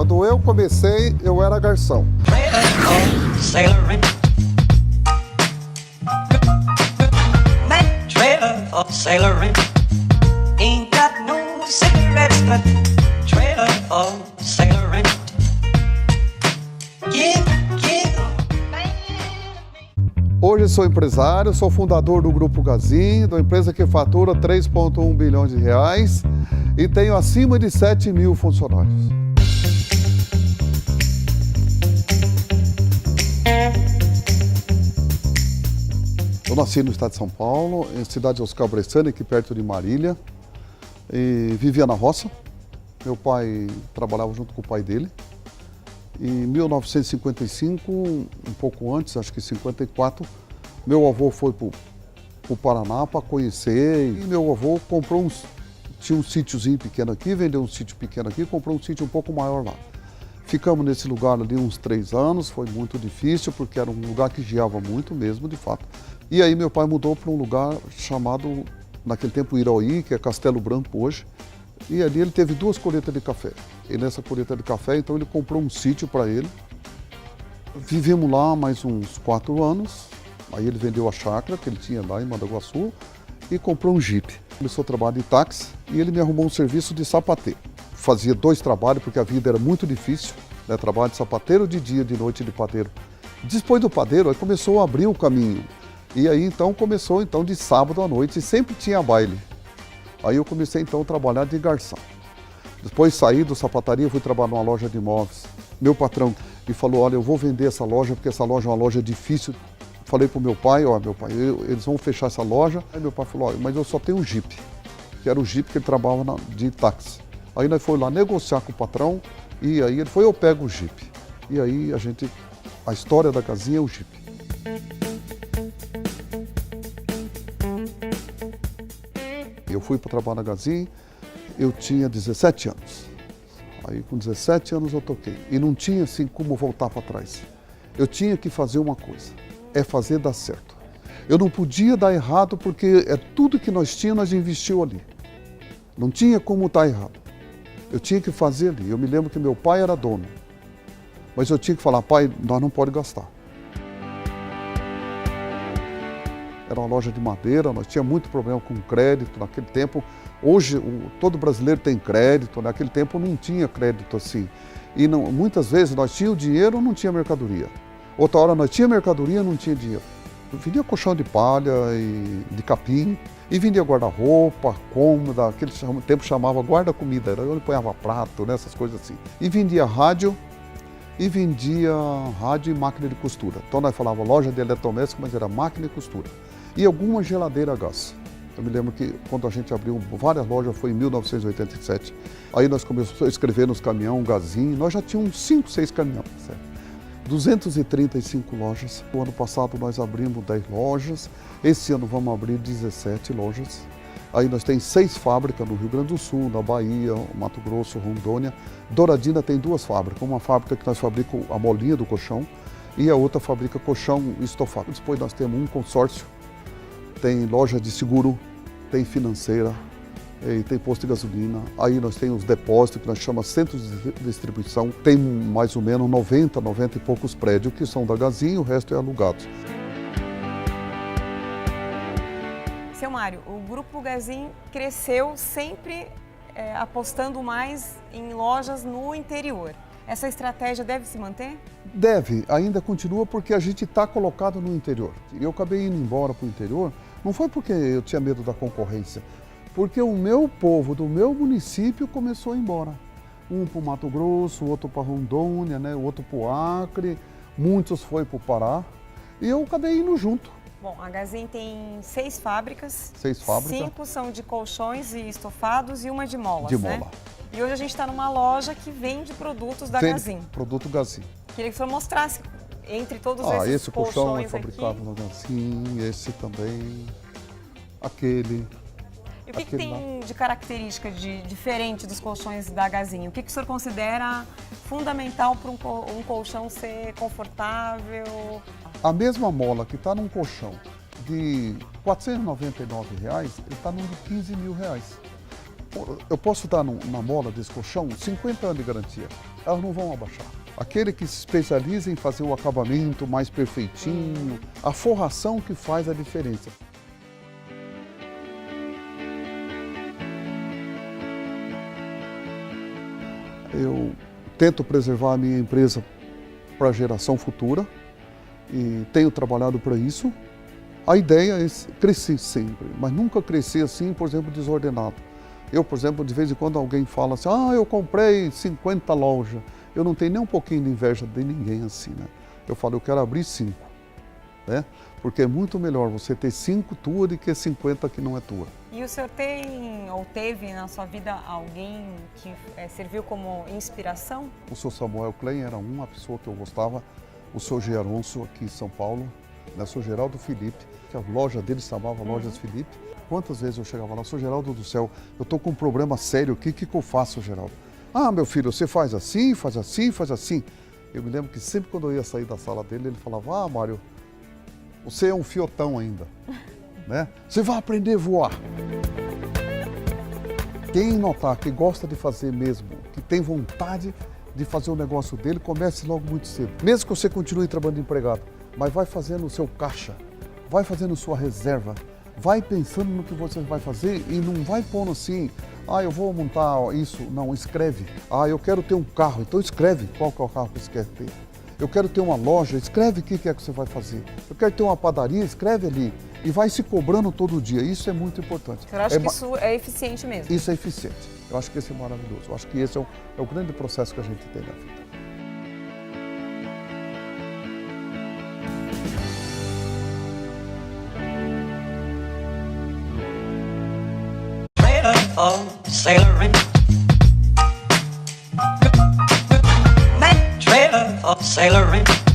Quando eu comecei, eu era garçom. Hoje sou empresário, sou fundador do Grupo Gazin, da empresa que fatura 3,1 bilhões de reais e tenho acima de 7 mil funcionários. Eu nasci no estado de São Paulo, em cidade de Oscar Bressani, aqui perto de Marília, e vivia na roça. Meu pai trabalhava junto com o pai dele. Em 1955, um pouco antes, acho que 54, meu avô foi para o Paraná para conhecer. E meu avô tinha um sítiozinho pequeno aqui, vendeu um sítio pequeno aqui, comprou um sítio um pouco maior lá. Ficamos nesse lugar ali uns 3 anos, foi muito difícil, porque era um lugar que geava muito mesmo, de fato. E aí meu pai mudou para um lugar chamado, naquele tempo, Iroí, que é Castelo Branco hoje. E ali ele teve 2 colheitas de café. E nessa colheita de café, então ele comprou um sítio para ele. Vivemos lá mais uns 4 anos. Aí ele vendeu a chácara que ele tinha lá em Mandaguaçu e comprou um Jeep. Começou a trabalhar de táxi e ele me arrumou um serviço de sapateiro. Fazia 2 trabalhos porque a vida era muito difícil, né? Trabalho de sapateiro de dia, de noite de padeiro. Depois do padeiro, aí começou a abrir o caminho. E aí então começou então de sábado à noite e sempre tinha baile. Aí eu comecei então a trabalhar de garçom. Depois saí do sapataria, fui trabalhar numa loja de imóveis. Meu patrão me falou, olha, eu vou vender essa loja porque essa loja é uma loja difícil. Falei para o meu pai, ó, meu pai, eles vão fechar essa loja. Aí meu pai falou, ó, mas eu só tenho um Jeep, que era o Jeep que ele trabalhava de táxi. Aí nós fomos lá negociar com o patrão e aí ele foi, eu pego o Jeep. E aí a história da casinha é o Jeep. Eu fui para trabalhar na Gazin, eu tinha 17 anos. Aí com 17 anos eu toquei. E não tinha assim como voltar para trás. Eu tinha que fazer uma coisa, é fazer dar certo. Eu não podia dar errado porque é tudo que nós tínhamos, nós investimos ali. Não tinha como dar errado. Eu tinha que fazer ali. Eu me lembro que meu pai era dono. Mas eu tinha que falar, pai, nós não podemos gastar. Era uma loja de madeira, nós tínhamos muito problema com crédito naquele tempo. Hoje, todo brasileiro tem crédito, naquele tempo não tinha crédito assim. E muitas vezes nós tínhamos dinheiro ou não tinha mercadoria. Outra hora nós tínhamos mercadoria e não tinha dinheiro. Eu vendia colchão de palha e de capim, e vendia guarda-roupa, cômoda, naquele tempo chamava guarda-comida, era onde ponhava prato, né, essas coisas assim. E vendia rádio e máquina de costura. Então nós falávamos loja de eletrodoméstico, mas era máquina de costura. E alguma geladeira a gás. Eu me lembro que quando a gente abriu várias lojas foi em 1987. Aí nós começamos a escrever nos caminhões, Gazin, nós já tínhamos 5, 6 caminhões. Certo? 235 lojas. O ano passado nós abrimos 10 lojas, esse ano vamos abrir 17 lojas. Aí nós temos 6 fábricas no Rio Grande do Sul, na Bahia, Mato Grosso, Rondônia. Douradina tem 2 fábricas, uma fábrica que nós fabricamos a molinha do colchão e a outra fabrica colchão estofado. Depois nós temos um consórcio, tem loja de seguro, tem financeira, tem posto de gasolina. Aí nós temos os depósitos, que nós chamamos centros de distribuição. Tem mais ou menos 90 e poucos prédios que são da Gazin, o resto é alugado. Seu Mário, o Grupo Gazin cresceu sempre apostando mais em lojas no interior. Essa estratégia deve se manter? Deve, ainda continua porque a gente está colocado no interior. Eu acabei indo embora para o interior, não foi porque eu tinha medo da concorrência, porque o meu povo do meu município começou a ir embora. Um para o Mato Grosso, o outro para Rondônia, né? O outro para o Acre, muitos foi para o Pará e eu acabei indo junto. Bom, a Gazin tem 6 fábricas. 6 fábricas. 5 são de colchões e estofados e uma de molas, de né? mola. E hoje a gente está numa loja que vende produtos da Gazin. Produto Gazin. Queria que o senhor mostrasse entre todos esses esse colchão é colchões fabricado aqui. no Gazin, esse também, aquele. E o que tem de característica diferente dos colchões da Gazin? O que o senhor considera fundamental para um colchão ser confortável? A mesma mola que está num colchão de R$ 499, ele está num de 15 mil reais. Eu posso dar na mola desse colchão 50 anos de garantia. elas não vão abaixar. Aquele que se especializa em fazer o acabamento mais perfeitinho, a forração que faz a diferença. Eu tento preservar a minha empresa para a geração futura e tenho trabalhado para isso. A ideia é crescer sempre, mas nunca crescer assim, por exemplo, desordenado. Eu, por exemplo, de vez em quando alguém fala assim, eu comprei 50 lojas. Eu não tenho nem um pouquinho de inveja de ninguém assim, né? Eu falo, eu quero abrir 5, né? Porque é muito melhor você ter 5 tuas do que 50 que não é tua. E o senhor tem ou teve na sua vida alguém que serviu como inspiração? O senhor Samuel Klein era uma pessoa que eu gostava, o senhor Geronço aqui em São Paulo, né? O senhor Geraldo Felipe, que a loja dele se chamava Lojas Felipe. Quantas vezes eu chegava lá, senhor Geraldo do céu, eu estou com um problema sério, o que eu faço, Geraldo? Meu filho, você faz assim, faz assim, faz assim. Eu me lembro que sempre quando eu ia sair da sala dele, ele falava, Mário, você é um fiotão ainda, né? Você vai aprender a voar. Quem notar que gosta de fazer mesmo, que tem vontade de fazer o negócio dele, comece logo muito cedo. Mesmo que você continue trabalhando de empregado, mas vai fazendo o seu caixa, vai fazendo sua reserva, vai pensando no que você vai fazer e não vai pondo assim, eu vou montar isso. Não, escreve. Eu quero ter um carro, então escreve qual que é o carro que você quer ter. Eu quero ter uma loja, escreve o que é que você vai fazer. Eu quero ter uma padaria, escreve ali. E vai se cobrando todo dia. Isso é muito importante. Você acha que isso é eficiente mesmo? Isso é eficiente. Eu acho que esse é maravilhoso. Eu acho que esse é o grande processo que a gente tem na vida. Sailoring, trailer for sailoring.